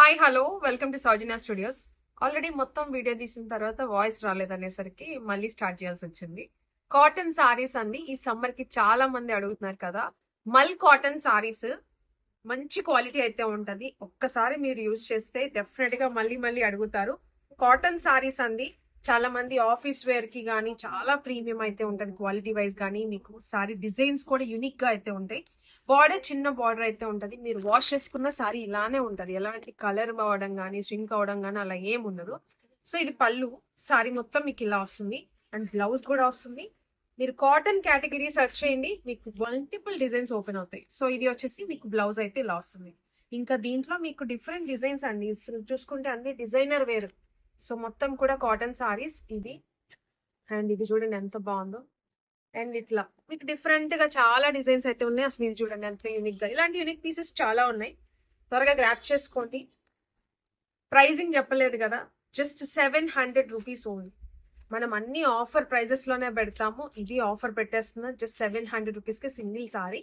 Hi hello welcome to Soujanya studios. Already మొత్తం video తీసిన తర్వాత వాయిస్ రాలేదనేసరికి మళ్ళీ స్టార్ట్ చేయాల్సి వచ్చింది. కాటన్ సారీస్ అండి ఈ సమ్మర్ కి చాలా మంది అడుగుతున్నారు కదా. మల్ కాటన్ సారీస్ మంచి క్వాలిటీ అయితే ఉంటది. ఒక్కసారి మీరు యూజ్ చేస్తే డెఫినెట్ గా మళ్ళీ మళ్ళీ అడుగుతారు. కాటన్ సారీస్ అండి చాలా మంది ఆఫీస్ వేర్ కి గానీ చాలా ప్రీమియం అయితే ఉంటది క్వాలిటీ వైజ్ గానీ. మీకు సారీ డిజైన్స్ కూడా యూనిక్ గా అయితే ఉంటాయి. బార్డర్ చిన్న బార్డర్ అయితే ఉంటది. మీరు వాష్ చేసుకున్న సారీ ఇలానే ఉంటది. ఎలాంటి కలర్ అవ్వడం కానీ ష్రింక్ అవడం కానీ అలా ఏం ఉండదు. సో ఇది పళ్ళు. సారీ మొత్తం మీకు ఇలా వస్తుంది అండ్ బ్లౌజ్ కూడా వస్తుంది. మీరు కాటన్ కేటగిరీ సెర్చ్ చేయండి, మీకు మల్టిపుల్ డిజైన్స్ ఓపెన్ అవుతాయి. సో ఇది వచ్చేసి మీకు బ్లౌజ్ అయితే ఇలా వస్తుంది. ఇంకా దీంట్లో మీకు డిఫరెంట్ డిజైన్స్ అండి చూసుకుంటే అన్ని డిజైనర్ వేరు. సో మొత్తం కూడా కాటన్ సారీస్ ఇది. అండ్ ఇది చూడండి ఎంత బాగుందో. అండ్ ఇట్లా మీకు డిఫరెంట్ గా చాలా డిజైన్స్ అయితే ఉన్నాయి. అసలు ఇది చూడండి ఎంత యూనిక్ గా. ఇలాంటి యూనిక్ పీసెస్ చాలా ఉన్నాయి. త్వరగా గ్రాప్ చేసుకోండి. ప్రైజింగ్ చెప్పలేదు కదా, జస్ట్ 700 రూపీస్ ఓన్లీ. మనం అన్ని ఆఫర్ ప్రైజెస్ లోనే పెడతాము. ఇది ఆఫర్ పెట్టేస్తున్నా జస్ట్ 700 రూపీస్ కి సింగిల్ సారీ.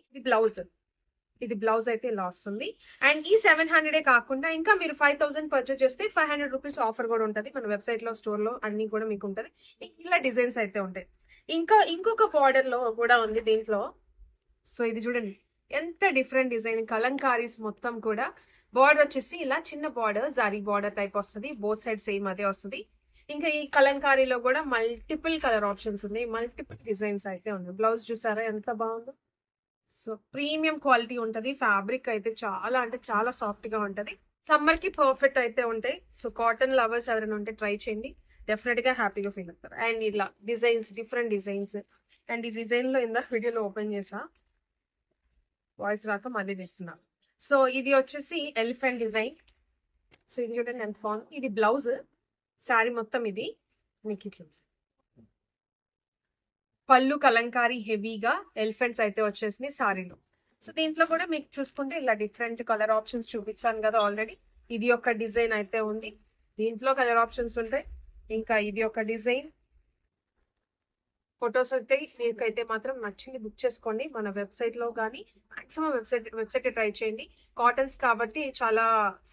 ఇది బ్లౌజ్ అయితే ఇలా వస్తుంది. అండ్ ఈ 700 కాకుండా ఇంకా మీరు 5000 పర్చేస్ చేస్తే 500 రూపీస్ ఆఫర్ కూడా ఉంటుంది. మన వెబ్సైట్ లో స్టోర్ లో అన్ని కూడా మీకు ఉంటుంది. ఇలా డిజైన్స్ అయితే ఉంటాయి. ఇంకా ఇంకొక బార్డర్ లో కూడా ఉంది దీంట్లో. సో ఇది చూడండి ఎంత డిఫరెంట్ డిజైన్. కలంకారీస్ మొత్తం కూడా బార్డర్ వచ్చేసి ఇలా చిన్న బార్డర్ జారీ బార్డర్ టైప్ వస్తుంది. బోత్ సైడ్ సేమ్ అదే వస్తుంది. ఇంకా ఈ కలంకారీలో కూడా మల్టిపుల్ కలర్ ఆప్షన్స్ ఉన్నాయి, మల్టిపుల్ డిజైన్స్ అయితే ఉన్నాయి. బ్లౌజ్ చూసారా ఎంత బాగుందో. సో ప్రీమియం క్వాలిటీ ఉంటది. ఫ్యాబ్రిక్ అయితే చాలా అంటే చాలా సాఫ్ట్ గా ఉంటది. సమ్మర్ కి పర్ఫెక్ట్ అయితే ఉంటాయి. సో కాటన్ లవర్స్ ఎవరైనా ఉంటే ట్రై చేయండి, డెఫినెట్ గా హ్యాపీగా ఫీల్ అవుతారు. అండ్ ఇలా డిజైన్స్ డిఫరెంట్ డిజైన్స్. అండ్ ఈ డిజైన్ లో ఇందాక వీడియోలో ఓపెన్ చేసా, వాయిస్ రాక మళ్ళీ తీస్తున్నా. సో ఇది వచ్చేసి ఎలిఫెంట్ డిజైన్. సో ఇది చూడండి ఎంత బాగుంది. ఇది బ్లౌజ్. శారీ మొత్తం ఇది మీకు ఇట్లా పళ్ళు కలంకారీ హెవీగా ఎలిఫెంట్స్ అయితే వచ్చేసినాయి సారీలో. సో దీంట్లో కూడా మీకు చూసుకుంటే ఇలా డిఫరెంట్ కలర్ ఆప్షన్స్ చూపించాను కదా ఆల్రెడీ. ఇది ఒక డిజైన్ అయితే ఉంది. దీంట్లో కలర్ ఆప్షన్స్ ఉంటాయి. ఇంకా ఇది ఒక డిజైన్. ఫొటోస్ అయితే మీకైతే మాత్రం నచ్చింది బుక్ చేసుకోండి. మన వెబ్సైట్ లో కానీ మాక్సిమం వెబ్సైట్ ట్రై చేయండి. కాటన్స్ కాబట్టి చాలా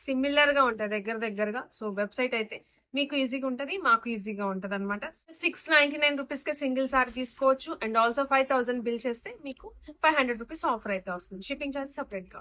సిమిలర్ గా ఉంటాయి దగ్గరగా. సో వెబ్సైట్ అయితే మీకు ఈజీగా ఉంటుంది, మాకు ఈజీగా ఉంటుంది అనమాట. 699 రూపీస్ కి సింగిల్ సారీ తీసుకోవచ్చు. అండ్ ఆల్సో 5000 బిల్ చేస్తే మీకు 500 రూపీస్ ఆఫర్ అయితే వస్తుంది. షిప్పింగ్ ఛార్జ్ సపరేట్ గా.